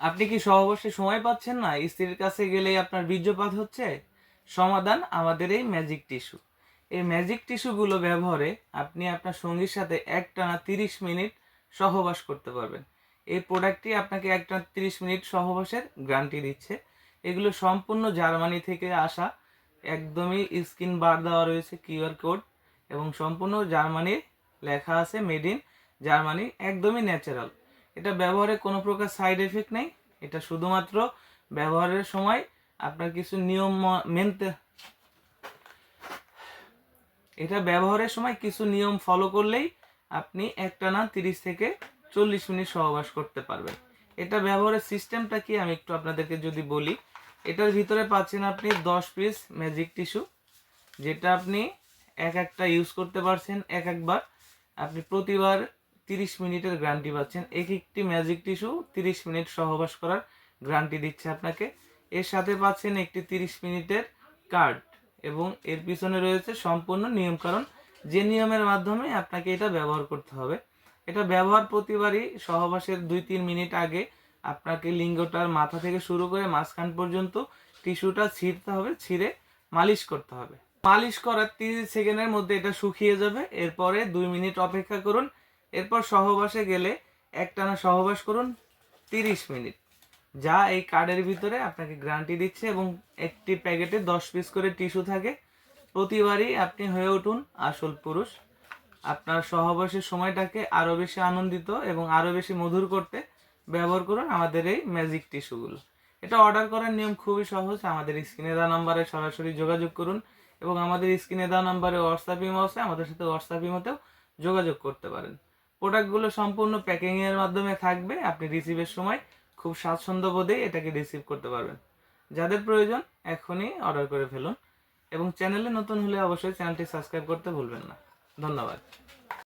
আপনি কি সহবাসে সময় পাচ্ছেন না, স্ত্রীর কাছে গেলেই আপনার বীর্যপাত হচ্ছে? সমাধান আমাদের এই ম্যাজিক টিস্যু। এই ম্যাজিক টিস্যুগুলো ব্যবহারে আপনি আপনার সঙ্গীর সাথে একটানা 30 মিনিট সহবাস করতে পারবেন। এই প্রোডাক্টটি আপনাকে একটানা 30 মিনিট সহবাসের গ্যারান্টি দিচ্ছে। এগুলো সম্পূর্ণ জার্মানি থেকে আসা, একদমই স্ক্রিন বার দেওয়া রয়েছে কিউআর কোড, এবং সম্পূর্ণ জার্মানির লেখা আছে মেড ইন জার্মানি, একদমই ন্যাচারাল। এটা ব্যবহারে কোনো প্রকার সাইড এফেক্ট নেই। এটা শুধুমাত্র ব্যবহারের সময় আপনার কিছু নিয়ম মেনতে এটা ব্যবহারের সময় কিছু নিয়ম ফলো করলেই আপনি একটানা 30 থেকে 40 মিনিট সহবাস করতে পারবেন। এটা ব্যবহারের সিস্টেমটা কি আমি একটু আপনাদেরকে যদি বলি, এটার ভিতরে পাচ্ছেন আপনি 10 পিস ম্যাজিক টিস্যু, যেটা আপনি একটা ইউজ করতে পারছেন একবার। আপনি প্রতিবার 30 মিনিটের গ্যারান্টি পাচ্ছেন। একটি ম্যাজিক টিস্যু 30 মিনিট সহবাস করার গ্যারান্টি দিচ্ছে আপনাকে। এর সাথে পাচ্ছেন একটি 30 মিনিটের কার্ড, এবং এর পিছনে রয়েছে সম্পূর্ণ নিয়মকানুন, যে নিয়মের মাধ্যমে আপনাকে এটা ব্যবহার করতে হবে। এটা ব্যবহার প্রতিবারই সহবাসের 2-3 মিনিট আগে আপনাকে লিঙ্গটার মাথা থেকে শুরু করে মাঝখান পর্যন্ত টিস্যুটা ছিঁড়তে হবে, ছিঁড়ে মালিশ করতে হবে। মালিশ করার 30 সেকেন্ডের মধ্যে এটা শুকিয়ে যাবে। এরপরে 2 মিনিট অপেক্ষা করুন। এরপর সহবাসে গেলে একটানা সহবাস করুন 30 মিনিট, যা এই কার্ডের ভিতরে আপনাকে গ্যারান্টি দিচ্ছে। এবং একটি প্যাকেটে 10 পিস করে টিস্যু থাকে। প্রতিবারই আপনি হয়ে উঠুন আসল পুরুষ। আপনার সহবাসের সময়টাকে আরও বেশি আনন্দিত এবং আরও বেশি মধুর করতে ব্যবহার করুন আমাদের এই ম্যাজিক টিস্যুগুলো। এটা অর্ডার করার নিয়ম খুবই সহজ। আমাদের স্ক্রিনে দেওয়া নাম্বারে সরাসরি যোগাযোগ করুন, এবং আমাদের স্ক্রিনে দেওয়া নাম্বারে হোয়াটসঅ্যাপ ইমো আছে, আমাদের সাথে হোয়াটসঅ্যাপ ইমোতেও যোগাযোগ করতে পারেন। প্রোডাক্টগুলো সম্পূর্ণ প্যাকিংয়ের মাধ্যমে থাকবে। আপনি রিসিভের সময় খুব স্বাচ্ছন্দ্য বোধেই এটাকে রিসিভ করতে পারবেন। যাদের প্রয়োজন এখনই অর্ডার করে ফেলুন, এবং চ্যানেলে নতুন হলে অবশ্যই চ্যানেলটি সাবস্ক্রাইব করতে ভুলবেন না। ধন্যবাদ।